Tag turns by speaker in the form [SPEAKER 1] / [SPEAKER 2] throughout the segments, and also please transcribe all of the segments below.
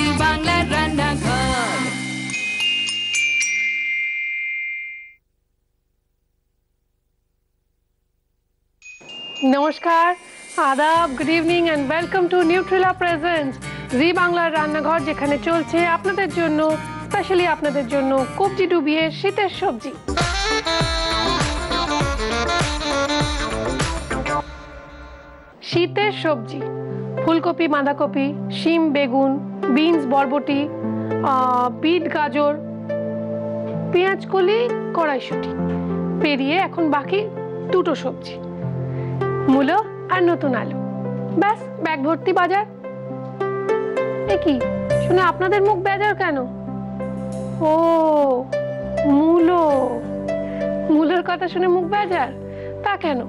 [SPEAKER 1] জি বাংলার রান্নাঘর।
[SPEAKER 2] নমস্কার, আদাব, good evening and welcome to Nutrela presents Zee বাংলার রান্নাঘর, যেখানে চলছে আপনাদের জন্য, স্পেশালি আপনাদের জন্য, কবজি ডুবিয়ে শীতের সবজি। শীতের সবজি, ফুলকপি, বাঁধাকপি, শিম, বেগুন, বিনস, বরবটি, বিট, গাজর, পেঁয়াজ কলি, কড়াইশুঁটি পেরিয়ে এখন বাকি দুটো সবজি, মূলো আর নতুন আলু। ব্যাস, ব্যাগ ভর্তি বাজার। এ কি শুনে আপনাদের মুখ বেজার কেন? ও, মূলো, মূলোর কথা শুনে মুখ বেজার? তা কেন?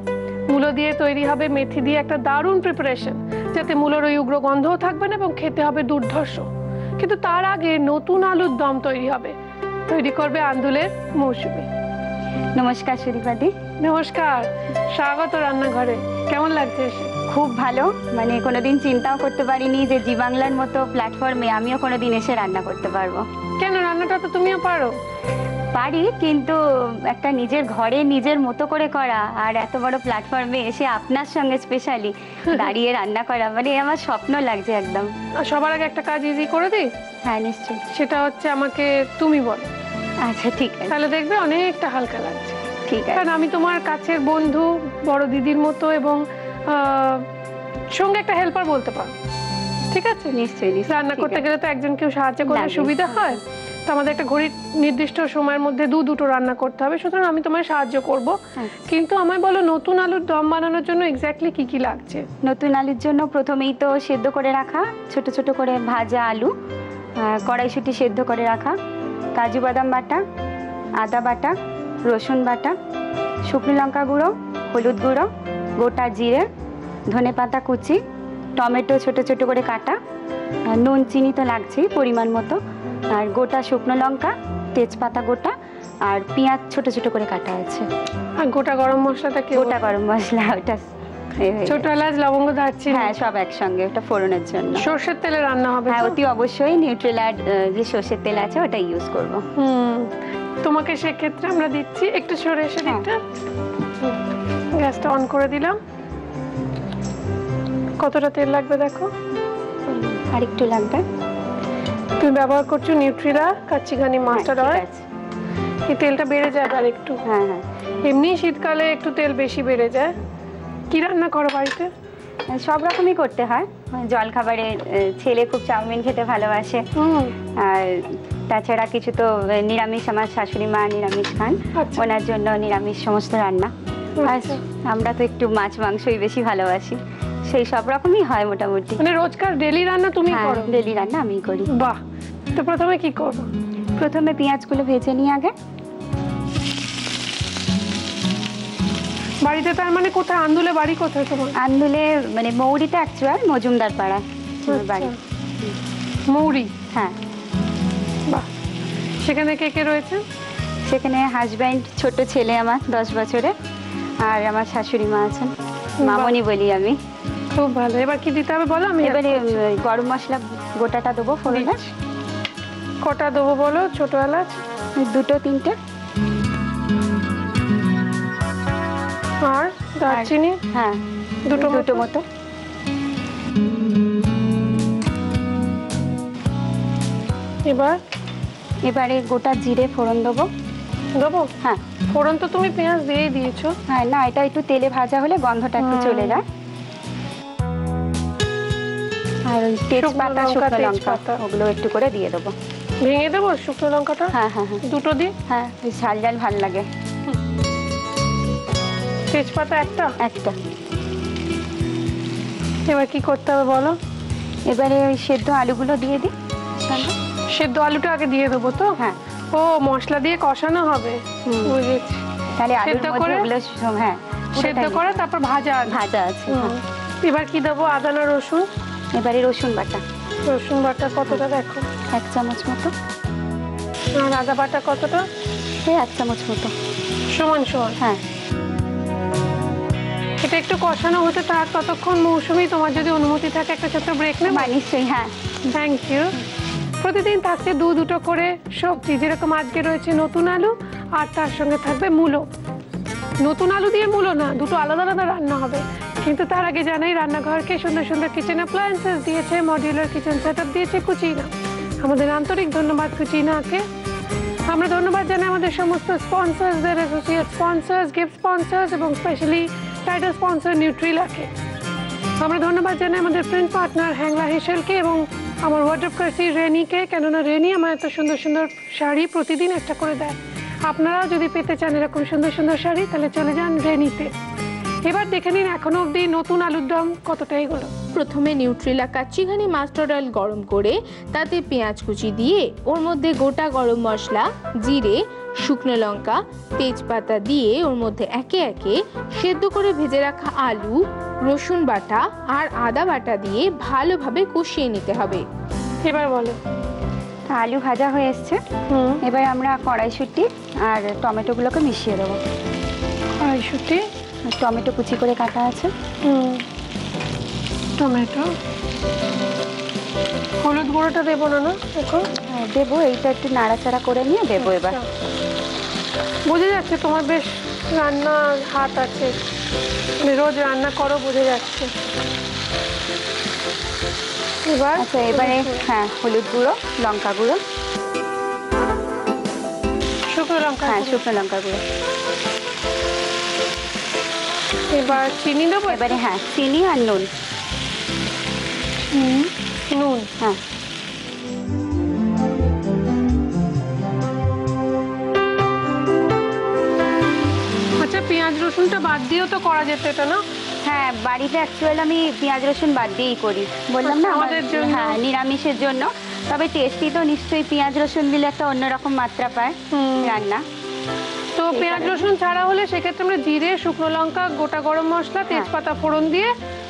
[SPEAKER 2] মূলো দিয়ে তৈরি হবে মেথি দিয়ে একটা দারুণ প্রিপারেশন, যাতে মূলোর ওই উগ্র গন্ধও থাকবে না এবং খেতে হবে দুর্ধর্ষ। কিন্তু তার আগে নতুন আলুর দম তৈরি হবে, তৈরি করবে আন্দুলের মৌসুমি।
[SPEAKER 3] নমস্কার সুদীপাদি।
[SPEAKER 2] নমস্কার, স্বাগত রান্নাঘরে। কেমন লাগছে এসে?
[SPEAKER 3] খুব ভালো, মানে কোনোদিন চিন্তাও করতে পারিনি যে জি বাংলার মতো প্ল্যাটফর্মে আমিও কোনোদিন এসে রান্না করতে পারবো।
[SPEAKER 2] কেন, রান্নাটা তো তুমিও পারো।
[SPEAKER 3] পারি, কিন্তু একটা নিজের ঘরে নিজের মতো করে করা আর এত বড় প্ল্যাটফর্মে এসে আপনার সঙ্গে স্পেশালি দাঁড়িয়ে রান্না করা, মানে আমার স্বপ্ন লাগছে একদম।
[SPEAKER 2] সবার আগে একটা কাজ ইজি করে দিই।
[SPEAKER 3] হ্যাঁ নিশ্চয়ই।
[SPEAKER 2] সেটা হচ্ছে আমাকে তুমি বলো।
[SPEAKER 3] আচ্ছা ঠিক আছে,
[SPEAKER 2] তাহলে দেখবে অনেকটা হালকা লাগছে।
[SPEAKER 3] ঠিক আছে।
[SPEAKER 2] কারণ আমি তোমার কাছের বন্ধু, বড় দিদির মতো, এবং সঙ্গে একটা হেল্পার বলতে পারো। ঠিক আছে?
[SPEAKER 3] নিশ্চয়ই।
[SPEAKER 2] রান্না করতে গেলে তো একজন কেউ সাহায্য করলে সুবিধা হয়। তো আমাদের একটা ঘড়ির নির্দিষ্ট সময়ের মধ্যে দুটো রান্না করতে হবে, সুতরাং আমি তোমায় সাহায্য করব। কিন্তু আমায় বলো, নতুন আলুর দম বানানোর জন্য এক্স্যাক্টলি কি কি লাগছে?
[SPEAKER 3] নতুন আলুর জন্য প্রথমেই তো সেদ্ধ করে রাখা ছোট ছোট করে ভাজা আলু, কড়াইশুঁটি সেদ্ধ করে রাখা, কাজু বাদাম বাটা, আদা বাটা, রসুন বাটা, শুকনো লঙ্কা গুঁড়ো, হলুদ গুঁড়ো, গোটা জিরে, ধনেপাতা কুচি, টমেটো ছোট ছোট করে কাটা, নুন চিনি তো লাগছেই পরিমাণ মতো, আর গোটা শুকনো লঙ্কা, তেজপাতা গোটা, আর পেঁয়াজ ছোট ছোট করে কাটা আছে।
[SPEAKER 2] আর গোটা গরম মশলাটা কি?
[SPEAKER 3] গোটা গরম মশলা, ওটা
[SPEAKER 2] ছোট এলাচ, লবঙ্গ, দারচিনি।
[SPEAKER 3] হ্যাঁ, সব একসঙ্গে, ওটা ফোড়নের জন্য।
[SPEAKER 2] সরষের তেলে রান্না হবে?
[SPEAKER 3] হ্যাঁ, অতি অবশ্যই নিউট্রিলার যে সরষের তেল আছে ওটা ইউজ করব।
[SPEAKER 2] তোমাকে সেক্ষেত্রে আমরা দিচ্ছি একটু সরে এসে দিকটা। গ্যাসটা অন করে দিলাম। কতটা তেল লাগবে দেখো।
[SPEAKER 3] আর একটু লাগবে।
[SPEAKER 2] তুমি ব্যবহার করছো নিউট্রিলা কাচ্চিঘানি মাস্টার্ড অয়েল। এই তেলটা বেড়ে যায় আর একটু।
[SPEAKER 3] হ্যাঁ হ্যাঁ,
[SPEAKER 2] এমনি শীতকালে একটু তেল বেশি বেড়ে যায়। কি রান্না করো বাড়িতে?
[SPEAKER 3] সব রকমই করতে হয়। জল খাবারে ছেলে খুব চাউমিন খেতে ভালোবাসে, আর তাছাড়া কিছু তো নিরামিষ, আমার শাশুড়ি মা নিরামিষ খান, ওনার জন্য নিরামিষ সমস্ত রান্না। আর আমরা তো একটু মাছ মাংসই বেশি ভালোবাসি, সেই সব রকমই হয় মোটামুটি।
[SPEAKER 2] মানে রোজকার ডেলি রান্না তুমি করো?
[SPEAKER 3] ডেলি রান্না আমিই করি।
[SPEAKER 2] বাহ। তো প্রথমে কি করব?
[SPEAKER 3] প্রথমে পেঁয়াজগুলো ভেজে নিই আগে।
[SPEAKER 2] বাড়িতে তার মানে কোথায়? আন্দুলে বাড়ি কোথায় তোমার?
[SPEAKER 3] আন্দুলে মানে মৌরিতে, অ্যাকচুয়াল মজুমদার পাড়া বাড়ি।
[SPEAKER 2] মৌরি?
[SPEAKER 3] হ্যাঁ।
[SPEAKER 2] বাহ। সেখানে কে কে রয়েছে?
[SPEAKER 3] সেখানে হাজব্যান্ড, ছোট ছেলে আমার 10 বছরের, আর আমার শাশুড়ি মা আছেন, মামনি বলি আমি।
[SPEAKER 2] খুব ভালো। এবার কি দিতে হবে বলো? আমি
[SPEAKER 3] এবারে গরম মশলা গোটাটা দেবো ফোড়নে।
[SPEAKER 2] কটা দেবো বলো? ছোট এলাচ
[SPEAKER 3] 2-3টে,
[SPEAKER 2] আর দারচিনি
[SPEAKER 3] হ্যাঁ দুটো মতো। এবারে গোটা জিরে ফোড়ন দেবো। হ্যাঁ।
[SPEAKER 2] ফোড়ন তো তুমি পেঁয়াজ দিয়েই দিয়েছো।
[SPEAKER 3] হ্যাঁ, না, এটা একটু তেলে ভাজা হলে গন্ধটা একটু চলে যায়। আর ওই তেজপাতা, শুকনো লঙ্কা, ওগুলো একটু করে দিয়ে দেবো।
[SPEAKER 2] ভেঙে দেবো শুকনো লঙ্কাটা?
[SPEAKER 3] হ্যাঁ হ্যাঁ হ্যাঁ,
[SPEAKER 2] দুটো দিই।
[SPEAKER 3] হ্যাঁ, ঝাল ঝাল ভালো লাগে।
[SPEAKER 2] তেজপাতা একটা। এবার কি করতে হবে বলো?
[SPEAKER 3] এবারে ওই সেদ্ধ আলুগুলো দিয়ে দিই।
[SPEAKER 2] সেদ্ধ আলুটা আগে দিয়ে দেবো তো?
[SPEAKER 3] হ্যাঁ।
[SPEAKER 2] ও, মশলা দিয়ে কষানো হবে। বুঝেছি।
[SPEAKER 3] তাহলে আলুর মধ্যে ওগুলো, হ্যাঁ,
[SPEAKER 2] সেদ্ধ করে তারপর ভাজা আছে। এবার কি দেবো? আদা না রসুন?
[SPEAKER 3] এবারে রসুন বাটা।
[SPEAKER 2] রসুন বাটা কতটা দেখো?
[SPEAKER 3] 1 চামচ মতো।
[SPEAKER 2] আর আদা বাটা কতটা?
[SPEAKER 3] এই 1 চামচ মতো।
[SPEAKER 2] সমান সমান?
[SPEAKER 3] হ্যাঁ।
[SPEAKER 2] এটা একটু কষানো হতে থাক, ততক্ষণ মৌসুমি তোমার যদি অনুমতি থাকে একটা ছোট্ট ব্রেক নেব?
[SPEAKER 3] নিশ্চয়ই। হ্যাঁ,
[SPEAKER 2] থ্যাংক ইউ। প্রতিদিন থাকছে দুটো করে সবজি, যেরকম আজকে রয়েছে নতুন আলু আর তার সঙ্গে থাকবে মূলো। নতুন আলু দিয়ে মূলো না, দুটো আলাদা আলাদা রান্না হবে। কিন্তু তার আগে জানাই রান্নাঘরকে সুন্দর সুন্দর কিচেন অ্যাপ্লায়েন্সেস দিয়েছে, মডিউলার কিচেন সেটআপ দিয়েছে কুচিনা। আমাদের আন্তরিক ধন্যবাদ কুচিনাকে। আমরা ধন্যবাদ জানাই আমাদের সমস্ত স্পন্সরসদের, অ্যাসোসিয়েট স্পন্সরস, গিফট স্পন্সরস এবং স্পেশালি টাইটেল স্পন্সর নিউট্রিলাকে। আমরা ধন্যবাদ জানাই আমাদের প্রিন্ট পার্টনার হ্যাংলা হেসেলকে এবং আমার ওয়ার্ডরোব কার্সি রেনিকে, কেননা রেনি আমার এত সুন্দর সুন্দর শাড়ি প্রতিদিন একটা করে দেয়। আপনারাও যদি পেতে চান এরকম সুন্দর সুন্দর শাড়ি তাহলে চলে যান রেনিতে। এবার দেখে নিন এখনো অবধি নতুন আলুর দম কতটা এগোলো।
[SPEAKER 1] প্রথমে নিউট্রিলা কাচ্চিঘানি মাস্টার্ড অয়েল গরম করে তাতে পেঁয়াজ কুচি দিয়ে ওর মধ্যে গোটা গরম মশলা, জিরে, শুকনো লঙ্কা, তেজপাতা দিয়ে ওর মধ্যে একে একে সেদ্ধ করে ভেজে রাখা আলু, রসুন বাটা আর আদা বাটা দিয়ে ভালোভাবে কষিয়ে নিতে হবে।
[SPEAKER 2] এবার বলো।
[SPEAKER 3] আলু ভাজা হয়ে এসছে, এবার আমরা কড়াইশুঁটি আর টমেটোগুলোকে মিশিয়ে দেবো।
[SPEAKER 2] কড়াইশুঁটি,
[SPEAKER 3] টমেটো কুচি করে কাটা আছে,
[SPEAKER 2] টমেটো, হলুদ গুঁড়োটা দেবো না এখন?
[SPEAKER 3] দেবো, এইটা একটু নাড়াচাড়া করে নিয়ে দেবো। এবার
[SPEAKER 2] বোঝা যাচ্ছে তোমার বেশ রান্নার হাত আছে, রোজ রান্না করো, বোঝা যাচ্ছে। এবার
[SPEAKER 3] আচ্ছা, এবারে হ্যাঁ হলুদ গুঁড়ো, লঙ্কা গুঁড়ো,
[SPEAKER 2] শুকনো লঙ্কা,
[SPEAKER 3] হ্যাঁ শুকনো লঙ্কা গুঁড়ো।
[SPEAKER 2] এবার চিনি দেবো।
[SPEAKER 3] এবারে হ্যাঁ চিনি আর নুন।
[SPEAKER 2] নুন,
[SPEAKER 3] হ্যাঁ।
[SPEAKER 2] আচ্ছা, পেঁয়াজ রসুনটা বাদ দিয়েও তো করা যেত এটা, না?
[SPEAKER 3] হ্যাঁ, বাড়িতে অ্যাকচুয়ালি আমি পেঁয়াজ রসুন বাদ দিয়েই করি, বললাম না
[SPEAKER 2] আমাদের জন্য।
[SPEAKER 3] হ্যাঁ, নিরামিষের জন্য। তবে টেস্টি তো নিশ্চয়ই পেঁয়াজ রসুন দিলে একটা অন্যরকম মাত্রা পায় রান্না।
[SPEAKER 2] তো পেঁয়াজ রসুন ছাড়া হলে সেক্ষেত্রে আমরা জিরে, শুকনো লঙ্কা, গোটা গরম মশলা, তেজপাতা ফোড়ন দিয়ে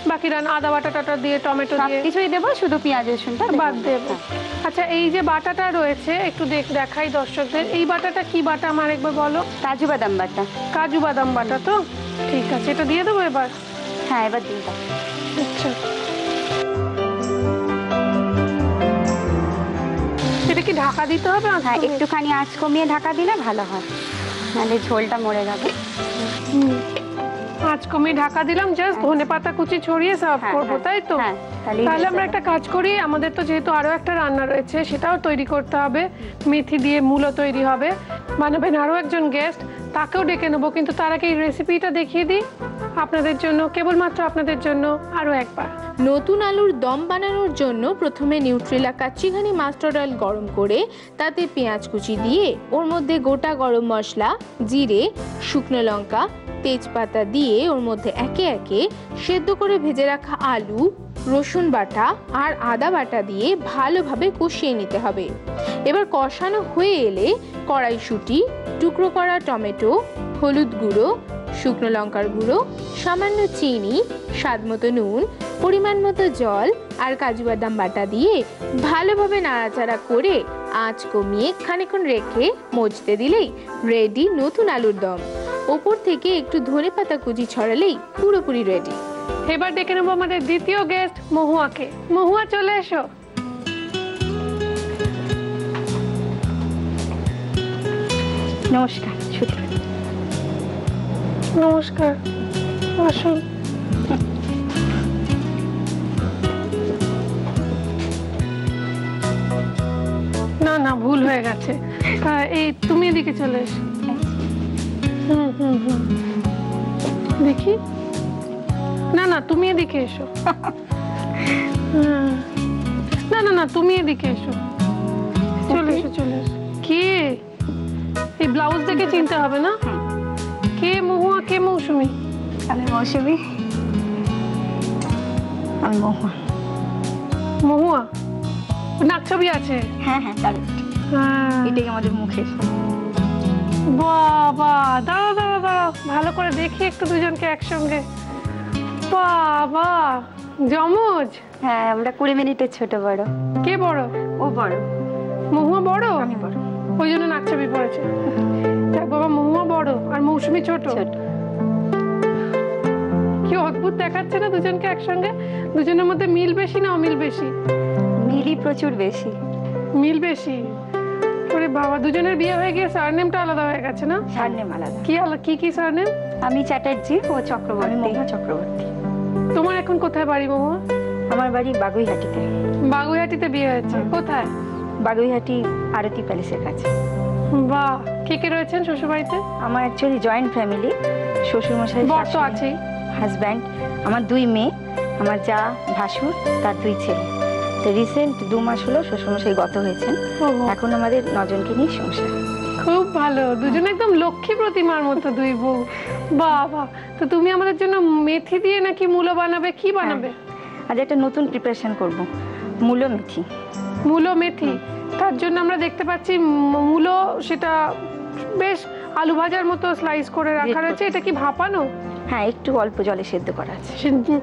[SPEAKER 2] বাকি আদা বাটা টাটা দিয়ে টমেটো দিয়ে
[SPEAKER 3] কিছুই দেবো, শুধু পেঁয়াজ রসুনটা
[SPEAKER 2] বাদ দেবো। আচ্ছা, এই যে বাটাটা রয়েছে একটু দেখাই দর্শকদের। এই বাটাটা কি বাটা আমার একবার বলো?
[SPEAKER 3] কাজু বাদাম বাটা।
[SPEAKER 2] কাজু বাদাম বাটা তো? ঠিক আছে, এটা দিয়ে দেবো এবার?
[SPEAKER 3] হ্যাঁ, এবার দিয়ে দাও।
[SPEAKER 2] আচ্ছা, এটা কি ঢাকা দিতে হবে?
[SPEAKER 3] হ্যাঁ, একটুখানি আঁচ কমিয়ে ঢাকা দিলে ভালো হয়, নাহলে ঝোলটা মরে যাবে।
[SPEAKER 2] আঁচ কমিয়ে ঢাকা দিলাম, জাস্ট ধনেপাতা কুচি ছড়িয়ে সার্ভ করবো, তাই তো? তাহলে আমরা একটা কাজ করি, আমাদের তো যেহেতু আরো একটা রান্না রয়েছে সেটাও তৈরি করতে হবে। মেথি দিয়ে মূলো তৈরি হবে, বানাবেন আরো একজন গেস্ট, তাকেও ডেকে নেবো। কিন্তু তার আগে এই রেসিপিটা দেখিয়ে দিই আপনাদের জন্য, কেবলমাত্র আপনাদের জন্য আরো একবার।
[SPEAKER 1] নতুন আলুর দম বানানোর জন্য প্রথমে নিউট্রিলা কাচ্চিঘানি মাস্টার্ড অয়েল গরম করে তাতে পেঁয়াজ কুচি দিয়ে ওর মধ্যে গোটা গরম মশলা, জিরে, শুকনো লঙ্কা, তেজপাতা দিয়ে ওর মধ্যে একে একে সেদ্ধ করে ভেজে রাখা আলু, রসুন বাটা আর আদা বাটা দিয়ে ভালোভাবে কষিয়ে নিতে হবে। এবার কষানো হয়ে এলে কড়াইশুঁটি, টুকরো করা টমেটো, হলুদ গুঁড়ো, শুকনো লঙ্কার গুঁড়ো, সামান্য চিনি, স্বাদমতো নুন, পরিমাণ মতো জল আর কাজু বাদাম বাটা দিয়ে ভালোভাবে নাড়াচাড়া করে আঁচ কমিয়ে খানিকক্ষণ রেখে মজতে দিলেই রেডি নতুন আলুর দম। ওপর থেকে একটু ধনেপাতা কুচি ছড়ালেই পুরোপুরি রেডি।
[SPEAKER 2] এবার ডেকে নেবো আমাদের দ্বিতীয় গেস্ট মহুয়াকে। মহুয়া, চলে এসো।
[SPEAKER 3] নমস্কার।
[SPEAKER 2] নমস্কার, আসুন। না না, ভুল হয়ে গেছে। এই তুমি এদিকে চলে এসো। দেখি, না না তুমি এদিকে এসো। না না না, তুমি এদিকে এসো, চলে এসো চলে এসো। কে? এই ব্লাউজ দেখে চিনতে হবে না? কে মহুয়া, কে মৌসুমী?
[SPEAKER 3] আমি মৌসুমী। আমি মহুয়া।
[SPEAKER 2] মহুয়া নাক ছবি আছে?
[SPEAKER 3] হ্যাঁ হ্যাঁ, এটাই আমাদের মুখের।
[SPEAKER 2] বাবা, দাঁড়াও দাঁড়াও দাঁড়াও, ভালো করে দেখি একটু দুজনকে একসঙ্গে। বাবা, জমজ?
[SPEAKER 3] হ্যাঁ, আমরা 20 মিনিটের ছোট বড়।
[SPEAKER 2] কে বড়?
[SPEAKER 3] ও বড়।
[SPEAKER 2] মহুয়া বড়?
[SPEAKER 3] আমি বড়,
[SPEAKER 2] ওই জন্য নাক ছবি পড়েছে। বাবা, মহুয়া বড় আর মৌসুমী ছোট। কি অদ্ভুত দেখাচ্ছে না দুজনকে একসঙ্গে? দুজনের মধ্যে মিল বেশি না অমিল বেশি?
[SPEAKER 3] মিলই প্রচুর বেশি।
[SPEAKER 2] মিল বেশি। ওরে বাবা, দুজনের বিয়ে হয়ে গিয়ে সারনেমটা আলাদা হয়ে গেছে না?
[SPEAKER 3] সারনেম আলাদা।
[SPEAKER 2] কি সারনেম?
[SPEAKER 3] আমি চ্যাটার্জি, ও চক্রবর্তী। মহুয়া চক্রবর্তী।
[SPEAKER 2] তোমার এখন কোথায় বাড়ি মহুয়া?
[SPEAKER 3] আমার বাড়ি বাগুইহাটিতে।
[SPEAKER 2] বাগুইহাটিতে বিয়ে হয়েছে? কোথায়?
[SPEAKER 3] বাগুইহাটি আরতি প্যালেসের কাছে।
[SPEAKER 2] বাহ, কে কে রয়েছেন শ্বশুর বাড়িতে?
[SPEAKER 3] আমার অ্যাকচুয়ালি জয়েন্ট ফ্যামিলি, শ্বশুরমশাই,
[SPEAKER 2] বর তো আছেই,
[SPEAKER 3] হাজব্যান্ড, আমার 2 মেয়ে, আমার যা, ভাসুর, তার 2 ছেলে। তো রিসেন্ট 2 মাস হলো শ্বশুরমশাই গত হয়েছেন। এখন আমাদের 9 জনকে নিয়ে সংসার।
[SPEAKER 2] খুব ভালো, দুজনে একদম লক্ষ্মী প্রতিমার মতো 2 বউ। বাহ বাহ। তো তুমি আমাদের জন্য মেথি দিয়ে নাকি মূলো বানাবে, কি বানাবে?
[SPEAKER 3] আজ একটা নতুন প্রিপারেশন করব, মূলো মেথি।
[SPEAKER 2] মূলো মেথি, তার জন্য আমরা দেখতে পাচ্ছি মূলো, সেটা বেশ আলু ভাজার মতো স্লাইস করে রাখা রয়েছে। এটা কি ভাপানো?
[SPEAKER 3] হ্যাঁ, একটু অল্প জলে সেদ্ধ করা আছে,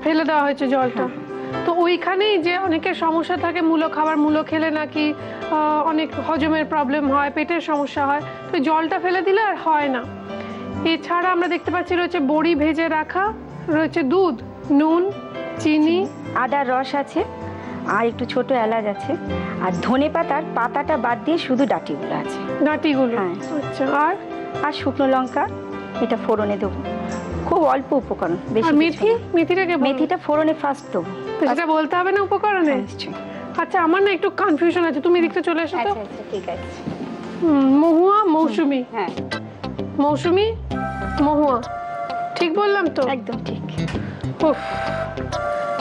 [SPEAKER 2] ফেলে দেওয়া হয়েছে জলটা। তো ওইখানেই যে অনেকের সমস্যা থাকে মূলো খাবার, মূলো খেলে নাকি অনেক হজমের প্রবলেম হয়, পেটের সমস্যা হয়, তো জলটা ফেলে দিলে আর হয় না। এছাড়া আমরা দেখতে পাচ্ছি রয়েছে বড়ি ভেজে রাখা, রয়েছে দুধ, নুন, চিনি,
[SPEAKER 3] আদার রস আছে, আর একটু ছোট এলাচ আছে, আর ধনেপাতার পাতাটা বাদ দিয়ে শুধু ডাঁটিগুলো আছে।
[SPEAKER 2] ডাঁটিগুলো?
[SPEAKER 3] হ্যাঁ।
[SPEAKER 2] আচ্ছা, আর
[SPEAKER 3] শুকনো লঙ্কা, এটা ফোড়নে দেবো। খুব অল্প উপকরণ, বেশি। মেথিটা ফোড়নে ফার্স্ট দেবো।
[SPEAKER 2] সেটা বলতে হবে না উপকরণে?
[SPEAKER 3] নিশ্চয়ই।
[SPEAKER 2] আচ্ছা, আমার না একটু কনফিউশন আছে, তুমি এদিকটা চলে এসো তো।
[SPEAKER 3] আচ্ছা, ঠিক আছে।
[SPEAKER 2] মহুয়া, মৌসুমি।
[SPEAKER 3] হ্যাঁ,
[SPEAKER 2] মৌসুমি, মহুয়া, ঠিক বললাম তো?
[SPEAKER 3] একদম ঠিক।
[SPEAKER 2] উফ,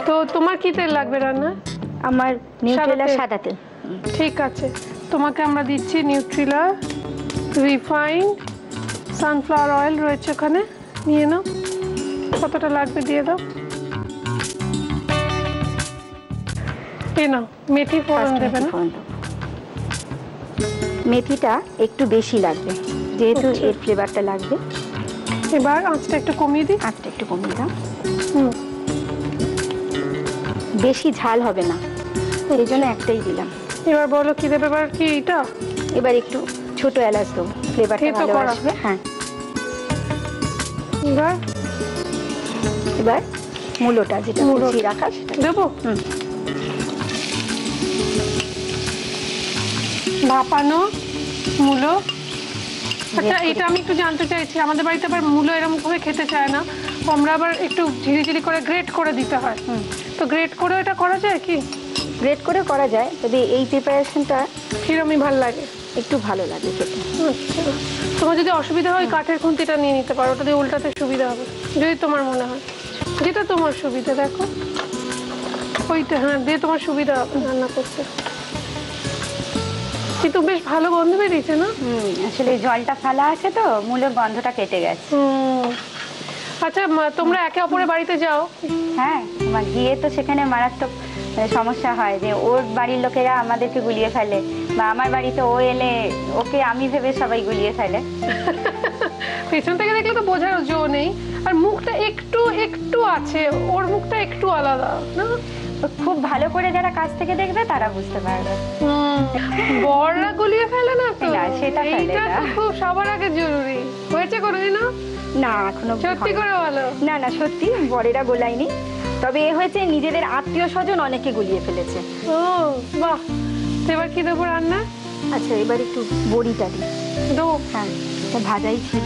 [SPEAKER 2] তো তোমার কি তেল লাগবে রান্না?
[SPEAKER 3] আমার নিউট্রেলা সাদা তেল।
[SPEAKER 2] ঠিক আছে, তোমাকে আমরা দিচ্ছি নিউট্রেলা রিফাইন্ড সানফ্লাওয়ার অয়েল রয়েছে ওখানে, নিয়ে নাও। কতটা লাগবে দিয়ে দাও। এ নাও, মেথি ফোড়ন দেবে না?
[SPEAKER 3] মেথিটা একটু বেশি লাগবে, যেহেতু এর ফ্লেভারটা লাগবে।
[SPEAKER 2] এবার আঁচটা একটু কমিয়ে দিই।
[SPEAKER 3] আঁচটা একটু কমিয়ে দাও। বেশি ঝাল হবে না, এই জন্য একটাই দিলাম।
[SPEAKER 2] এবার বলো কি দেবে? এবার কি এটা?
[SPEAKER 3] এবার একটু ছোট এলাচ দেবো, ফ্লেভারটা ভালো আসবে। হ্যাঁ, এবার মূলোটা যেটা কুচিয়ে রাখা সেটা
[SPEAKER 2] দেবো। ভাপানো মূলো। আচ্ছা, এটা আমি একটু জানতে চাইছি, আমাদের বাড়িতে আবার মূলো এরকম ভাবে খেতে চায় না, আমরা আবার একটু ঝিরিঝিরি করে গ্রেট করে দিতে হয়। তো গ্রেট করে এটা করা যায় কি?
[SPEAKER 3] গ্রেট করে করা যায়, তবে এই প্রিপারেশনটা
[SPEAKER 2] কিরমই ভালো লাগে?
[SPEAKER 3] একটু ভালো লাগে খেতে।
[SPEAKER 2] আচ্ছা, তোমার যদি অসুবিধা হয় কাঠের খুন্তিটা নিয়ে নিতে পারো, ওটা দিয়ে উল্টাতে সুবিধা হবে যদি তোমার মনে হয়, যেটা তোমার সুবিধা। দেখো ওইটা, হ্যাঁ, দিয়ে তোমার সুবিধা হবে রান্না করতে। কিন্তু বেশ ভালো গন্ধ বেরিয়েছে না?
[SPEAKER 3] আসলে জলটা ফেলা আছে তো, মূলের গন্ধটা কেটে গেছে।
[SPEAKER 2] আচ্ছা, তোমরা একে অপরের বাড়িতে যাও?
[SPEAKER 3] হ্যাঁ, গিয়ে তো সেখানে মারাত্মক সমস্যা হয় যে ওর বাড়ির লোকেরা আমাদেরকে গুলিয়ে ফেলে, বা আমার বাড়িতে ও এলে ওকে আমি ভেবে সবাই গুলিয়ে ফেলে।
[SPEAKER 2] পেছন থেকে দেখলে তো বোঝার জো নেই, আর মুখটা একটু একটু আছে, ওর মুখটা একটু আলাদা না?
[SPEAKER 3] খুব ভালো করে যারা কাছ থেকে দেখবে তারা বুঝতে পারবে।
[SPEAKER 2] বড়রা গুলিয়ে ফেলে না তো?
[SPEAKER 3] না, সেটা ফেলে না।
[SPEAKER 2] খুব সবার আগে জরুরি। হয়েছে কোনোদিনও?
[SPEAKER 3] না, এখনো।
[SPEAKER 2] সত্যি করে বলো।
[SPEAKER 3] না না, সত্যি বড়েরা গোলায়নি, তবে এ হয়েছে নিজেদের আত্মীয় স্বজন অনেকে গুলিয়ে ফেলেছে।
[SPEAKER 2] ও বাহ, এবার কি দেবো রান্না?
[SPEAKER 3] আচ্ছা, এবার একটু বড়িটা দিই।
[SPEAKER 2] দেবো?
[SPEAKER 3] হ্যাঁ, এটা ভাজাই ছিল।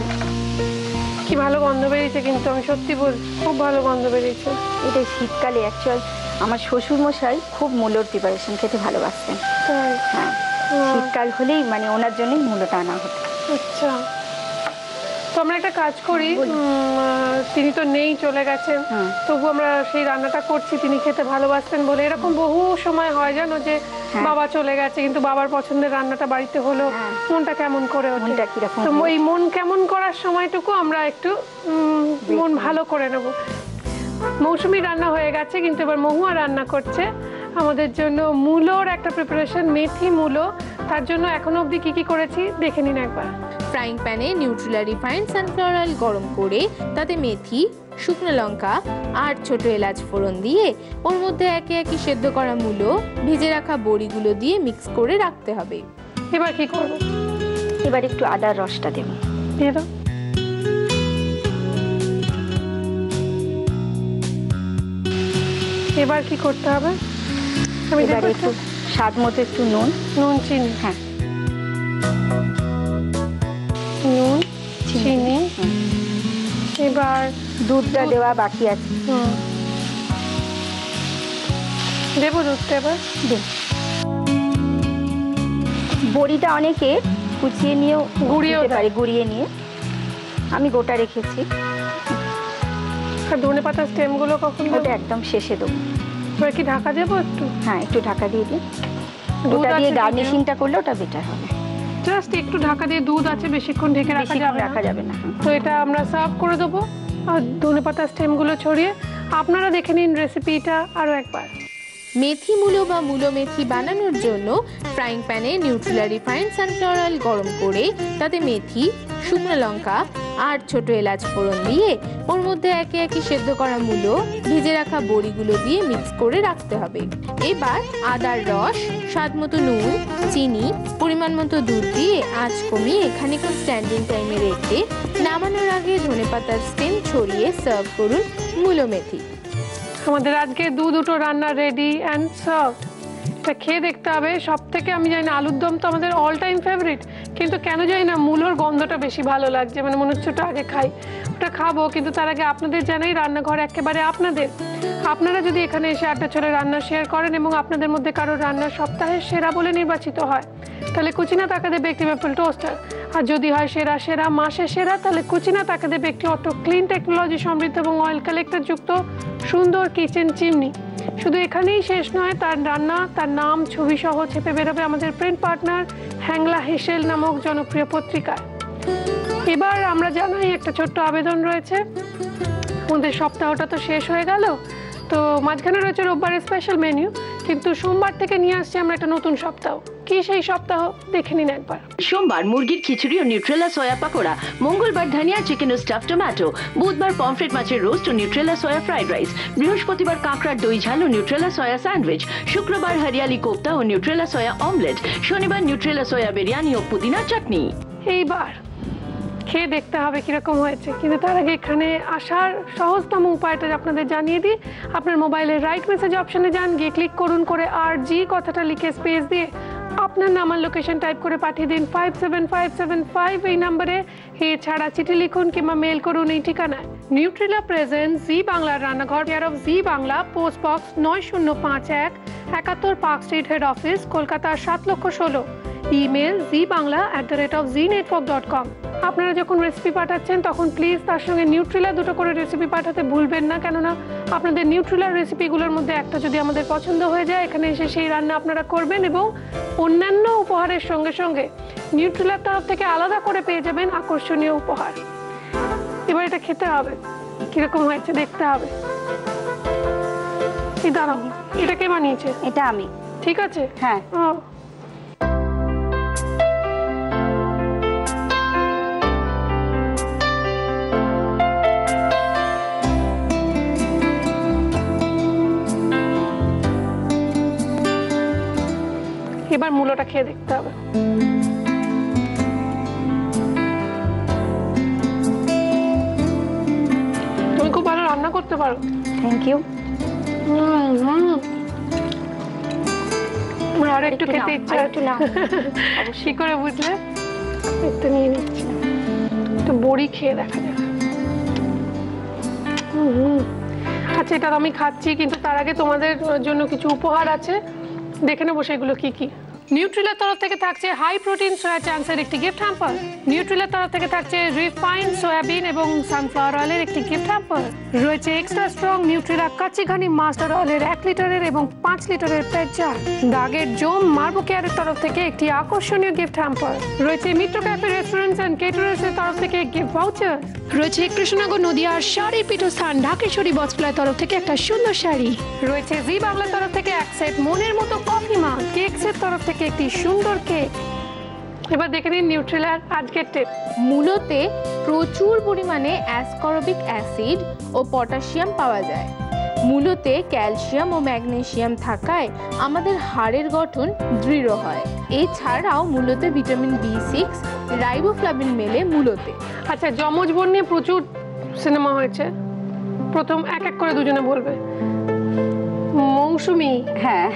[SPEAKER 2] কি ভালো গন্ধ বেরিয়েছে, কিন্তু আমি সত্যি বলছি খুব ভালো গন্ধ বেরিয়েছে।
[SPEAKER 3] এটা শীতকালে অ্যাকচুয়াল আমার শ্বশুর মশাই খুব মূলোর প্রিপারেশন খেতে ভালোবাসতেন। হ্যাঁ, শীতকাল হলেই মানে ওনার জন্যই মূলোটা আনা হতো।
[SPEAKER 2] আচ্ছা, তো আমরা একটা কাজ করি, তিনি তো নেই, চলে গেছেন, তবু আমরা সেই রান্নাটা করছি, তিনি খেতে ভালোবাসতেন বলে। এরকম বহু সময় হয় জানো, যে বাবা চলে গেছে কিন্তু বাবার পছন্দের রান্নাটা বাড়িতে হলো, মনটা কেমন করে ওঠে। তো ওই মন কেমন করার সময়টুকু আমরা একটু মন ভালো করে নেব। মৌসুমী রান্না হয়ে গেছে, কিন্তু এবার মহুয়া রান্না করছে আমাদের জন্য মূলোর একটা প্রিপারেশন, মেথি মূলো। তার জন্য এখনো অবধি কি কি করেছি দেখে নিন একবার।
[SPEAKER 1] ফ্রাইং প্যানে নিউট্রেলা রিফাইন্ড সানফ্লাওয়ার অয়েল গরম করে তাতে মেথি, শুকনো লঙ্কা আর ছোট এলাচ ফোড়ন দিয়ে ওর মধ্যে একে একে সেদ্ধ করা মূলো, ভেজে রাখা বড়িগুলো দিয়ে মিক্স করে রাখতে হবে।
[SPEAKER 2] এবার কি করব?
[SPEAKER 3] এবার একটু আদার রসটা দেব।
[SPEAKER 2] দিয়ে দাও। এবার কি করতে হবে? আমি
[SPEAKER 3] এবার একটু স্বাদ মতো একটু নুন,
[SPEAKER 2] চিনি,
[SPEAKER 3] হ্যাঁ
[SPEAKER 2] নুন চিনি। এবার
[SPEAKER 3] দুধটা দেওয়া বাকি আছে,
[SPEAKER 2] দেবো দুধটা এবার।
[SPEAKER 3] বড়িটা অনেকে কুচিয়ে নিয়েও
[SPEAKER 2] গুঁড়িয়েও
[SPEAKER 3] দিতে পারে, গুঁড়িয়ে নিয়ে, আমি গোটা রেখেছি।
[SPEAKER 2] আর ধনেপাতার স্টেমগুলো কখন দেবো?
[SPEAKER 3] ওটা একদম শেষে দেবো।
[SPEAKER 2] এবার কি ঢাকা দেবো একটু?
[SPEAKER 3] হ্যাঁ একটু ঢাকা দিয়ে দিই,
[SPEAKER 2] দুধ
[SPEAKER 3] ওটা দিয়ে
[SPEAKER 2] আছে
[SPEAKER 3] গার্নিশিংটা করলে ওটা বেটার হবে।
[SPEAKER 2] জাস্ট একটু ঢাকা দিয়ে, দুধ আছে, বেশিক্ষণ ঢেকে রাখা
[SPEAKER 3] যাবে না।
[SPEAKER 2] তো এটা আমরা সার্ভ করে দেবো আর ধনেপাতার স্টেমগুলো ছড়িয়ে। আপনারা দেখে নিন রেসিপিটা আরও একবার।
[SPEAKER 1] মেথি মূলো বা মূলো মেথি বানানোর জন্য ফ্রাইং প্যানে নিউট্রেলা রিফাইন্ড সানফ্লাওয়ার অয়েল গরম করে তাতে মেথি, শুকনো লঙ্কা আর ছোট এলাচ ফোড়ন দিয়ে ওর মধ্যে একে একে সেদ্ধ করা মূলো, ভেজে রাখা বড়িগুলো দিয়ে মিক্স করে রাখতে হবে। এবার আদার রস, স্বাদ মতো নুন, চিনি, পরিমাণ মতো দুধ দিয়ে আঁচ কমিয়ে খানিকক্ষণ স্ট্যান্ডিং টাইমে রেখে নামানোর আগে ধনেপাতার স্টেম ছড়িয়ে সার্ভ করুন মূলো মেথি।
[SPEAKER 2] আমাদের আজকে দুটো রান্না রেডি অ্যান্ড সার্ভড। এটা খেয়ে দেখতে হবে। সব থেকে আমি জানি না, আলুর দম তো আমাদের অল টাইম ফেভারিট, কিন্তু কেন জানি না মূলোর গন্ধটা বেশি ভালো লাগছে, মানে মনে হচ্ছে ওটা আগে খাই। ওটা খাবো, কিন্তু তার আগে আপনাদের জানাই রান্নাঘর একেবারে আপনাদের। আপনারা যদি এখানে এসে আড্ডা ছড়ে রান্না শেয়ার করেন এবং আপনাদের মধ্যে কারোর রান্নার সপ্তাহের সেরা বলে নির্বাচিত হয়, তাহলে কুচিনা তাকে দেবে একটি মেপল টোস্টার। আর যদি হয় সেরা মাসের সেরা, তাহলে কুচিনা তাকে দেবে একটি অটো ক্লিন টেকনোলজি সমৃদ্ধ এবং অয়েল কালেক্টর যুক্ত সুন্দর কিচেন চিমনি। শুধু এখানেই শেষ নয়, তার রান্না, তার নাম, ছবি সহ ছেপে বেরোবে আমাদের প্রিন্ট পার্টনার হ্যাংলা হেসেল নামক জনপ্রিয় পত্রিকায়। এবার আমরা জানাই একটা ছোট্ট আবেদন রয়েছে। আমাদের সপ্তাহটা তো শেষ হয়ে গেল, তো মাঝখানে রয়েছে রোববারের স্পেশাল মেনু, কিন্তু সোমবার থেকে নিয়ে আসছি আমরা একটা নতুন সপ্তাহ। কি সেই সপ্তাহ দেখে নিন একবার।
[SPEAKER 4] সোমবার মুরগির খিচুড়ি ও নিউট্রেলা সয়া পাকোড়া, মঙ্গলবার ধনিয়া চিকেন ও স্টাফ টমেটো, বুধবার পমফ্রেট মাছের রোস্ট ও নিউট্রেলা সয়া ফ্রাইড রাইস, বৃহস্পতিবার কাঁকড়ার দই ঝাল ও নিউট্রেলা সয়া স্যান্ডউইচ, শুক্রবার হরিয়ালি কোপ্তা ও নিউট্রেলা সয়া অমলেট, শনিবার নিউট্রেলা সয়া বিরিয়ানি ও পুদিনা চাটনি।
[SPEAKER 2] এইবার খেয়ে দেখতে হবে কিরকম হয়েছে, কিন্তু তার আগে এখানে আসার সহজতম উপায়টা আপনাদের জানিয়ে দিই। আপনার মোবাইলের রাইট মেসেজ অপশনে যান, গিয়ে ক্লিক করুন, করে RG কথাটা লিখে স্পেস দিয়ে আপনার নাম আর লোকেশন টাইপ করে পাঠিয়ে দিন 57575 এই নম্বরে। এছাড়া চিঠি লিখুন কিংবা মেল করুন এই ঠিকানায়। নিউট্রেলা প্রেজেন্ট জি বাংলার রান্নাঘর, care of G Bangla, post box 9051, 71 park street, head office, Kolkata 7,16,000। Email zi@znetwork.com। আপনারা যখন রেসিপি পাঠাচ্ছেন তখন প্লিজ তার সঙ্গে নিউট্রেলা দুটো করে রেসিপি পাঠাতে ভুলবেন না, কেননা আপনাদের নিউট্রেলার রেসিপিগুলোর মধ্যে একটা যদি আমাদের পছন্দ হয়ে যায়, এখানে এসে সেই রান্না আপনারা করবেন এবং অন্যান্য উপহারের সঙ্গে সঙ্গে নিউট্রেলার তরফ থেকে আলাদা করে পেয়ে যাবেন আকর্ষণীয় উপহার। এবার এটা খেতে হবে, কিরকম হয়েছে দেখতে হবে। এই দাঁড়াও, এটা কে বানিয়েছে?
[SPEAKER 3] এটা আমি।
[SPEAKER 2] ঠিক আছে,
[SPEAKER 3] হ্যাঁ।
[SPEAKER 2] এবার মূলোটা খেয়ে দেখতে হবে। তুমি খুব ভালো রান্না করতে পারো।
[SPEAKER 3] Thank you.
[SPEAKER 2] আমার আর একটু খেতে ইচ্ছা।
[SPEAKER 3] একটু নাও।
[SPEAKER 2] কি করে বুঝলে? একটু নিয়ে নিচ্ছি, একটু বড়ি খেয়ে দেখা যাক। আচ্ছা, এটা আমি খাচ্ছি, কিন্তু তার আগে তোমাদের জন্য কিছু উপহার আছে, দেখে নেবো সেগুলো কি কি। নিউট্রেলার তরফ থেকে থাকছে হাই প্রোটিন সয়া চান্সের একটি গিফট হ্যাম্পার। নিউট্রেলার তরফ থেকে থাকছে রিফাইন্ড সয়াবিন এবং সানফ্লাওয়ার অয়েলের একটি গিফট হ্যাম্পার। রয়েছে এক্সট্রা স্ট্রং নিউট্রেলা কাচ্চি ঘানি মাস্টার্ড অয়েলের 1 লিটারের এবং 5 লিটারের পেট জার। দাগের জোম মার্বো কেয়ারের তরফ থেকে একটি আকর্ষণীয় গিফট হ্যাম্পার। রয়েছে মিত্র ক্যাফে রেস্টুরেন্টস এন্ড কেটারার্সের তরফ থেকে গিফট ভাউচার। রয়েছে কৃষ্ণনগর নদিয়ার শাড়ির পীঠস্থান ঢাকেশ্বরী বস্ত্রালয়ের তরফ থেকে একটা সুন্দর শাড়ি। রয়েছে জি বাংলার তরফ থেকে এক সেট মনের মতো কফি মাগ, কেকসের তরফ থেকে একটি সুন্দর কেক। এবার দেখে নিন নিউট্রেলার আজকের টিপ।
[SPEAKER 1] মূলোতে প্রচুর পরিমাণে অ্যাসকরবিক অ্যাসিড ও পটাশিয়াম পাওয়া যায়। মূলোতে ক্যালসিয়াম ও ম্যাগনেসিয়াম থাকায় আমাদের হাড়ের গঠন দৃঢ় হয়। এছাড়াও মূলোতে ভিটামিন B6, রাইবোফ্লাভিন মেলে মূলোতে।
[SPEAKER 2] আচ্ছা, যমজ বোন নিয়ে প্রচুর সিনেমা হয়েছে, প্রথম এক এক করে দুজনে বলবে। মৌসুমী,
[SPEAKER 3] হ্যাঁ,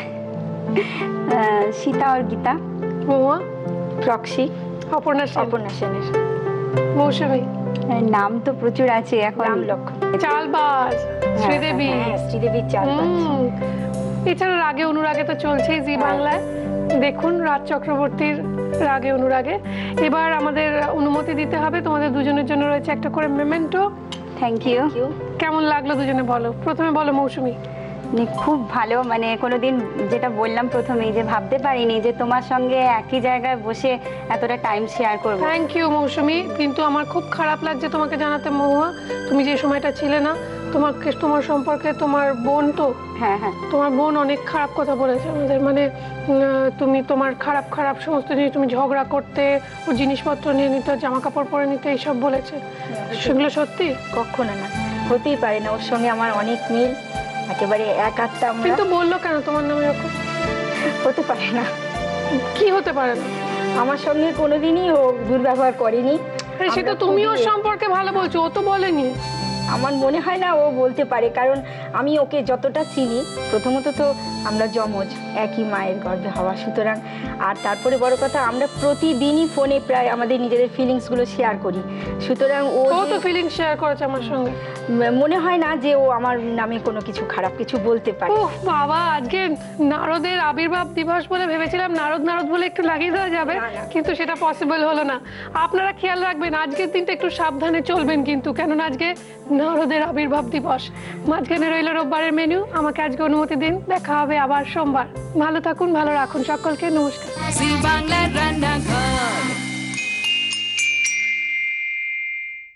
[SPEAKER 3] সীতা और गीता,
[SPEAKER 2] মহুয়া,
[SPEAKER 3] প্রক্সি,
[SPEAKER 2] অপর্ণা সেন,
[SPEAKER 3] অপর্ণা সেনের।
[SPEAKER 2] মৌসুমী,
[SPEAKER 3] নাম তো প্রচুর আছে এখন। রামলক্ষণ,
[SPEAKER 2] চালবাজ, শ্রীদেবী,
[SPEAKER 3] শ্রীদেবীর চালবাজ।
[SPEAKER 2] এছাড়া রাগে অনুরাগে তো চলছেই জি বাংলায়। দেখুন রাজ চক্রবর্তীর রাগে অনুরাগে। এবার আমাদের অনুমতি দিতে হবে, তোমাদের দুজনের জন্য রয়েছে একটা করে মেমেন্টো।
[SPEAKER 3] Thank you.
[SPEAKER 2] কেমন লাগলো দুজনে বলো, প্রথমে বলো মৌসুমী।
[SPEAKER 3] খুব ভালো, মানে কোনোদিন যেটা বললাম প্রথমেই যে ভাবতে পারিনি যে তোমার সঙ্গে একই জায়গায় বসে এতটা টাইম শেয়ার করবো।
[SPEAKER 2] থ্যাংক ইউ মৌসুমী, কিন্তু আমার খুব খারাপ লাগছে তোমাকে জানাতে মহুয়া, তুমি যে সময়টা ছিলে না, তোমার সম্পর্কে তোমার বোন তো,
[SPEAKER 3] হ্যাঁ হ্যাঁ,
[SPEAKER 2] তোমার বোন অনেক খারাপ কথা বলেছে আমাদের, মানে তুমি তোমার খারাপ খারাপ সমস্ত জিনিস, তুমি ঝগড়া করতে, ও জিনিসপত্র নিয়ে নিতে, জামা কাপড় পরে নিতে, এইসব বলেছে। সেগুলো সত্যি?
[SPEAKER 3] কখনো না, হতেই পারে না, ওর সঙ্গে আমার অনেক মিল, একেবারে এক আত্মা আমরা।
[SPEAKER 2] কিন্তু বললো কেন তোমার নামে এরকম?
[SPEAKER 3] হতে পারে না।
[SPEAKER 2] কি হতে পারে না?
[SPEAKER 3] আমার সঙ্গে কোনোদিনই ও দুর্ব্যবহার করেনি।
[SPEAKER 2] সেটা তুমি ওর সম্পর্কে ভালো বলছো, ও তো বলেনি।
[SPEAKER 3] আমার মনে হয় না ও বলতে পারে, কারণ আমি ওকে যতটা চিনি, প্রথমত তো আমরা যমজ, একই মায়ের গর্ভে হওয়া, সুতরাং আর তারপরে বড় কথা আমরা প্রতিদিনই ফোনে প্রায় আমাদের নিজেদের ফিলিংসগুলো শেয়ার করি, সুতরাং
[SPEAKER 2] ও তো ফিলিংস শেয়ার করেছে আমার সঙ্গে।
[SPEAKER 3] মনে হয় না যে ও আমার নামে কোনো কিছু খারাপ কিছু বলতে পারে।
[SPEAKER 2] ওহ বাবা, আজকে নারদের আবির্ভাব দিবস বলে ভেবেছিলাম নারদ নারদ বলে একটু লাগিয়ে দেওয়া যাবে, কিন্তু সেটা পসিবল হলো না। আপনারা খেয়াল রাখবেন আজকের দিনটা একটু সাবধানে চলবেন কিন্তু, কেননা আজকে নারদের আবির্ভাব দিবস। মাঝখানে রইল রোববারের মেনু। আমাকে আজকে অনুমতি দিন, দেখা হবে আবার সোমবার। ভালো থাকুন, ভালো রাখুন সকলকে, নমস্কার।
[SPEAKER 5] জি বাংলার রান্নাঘর।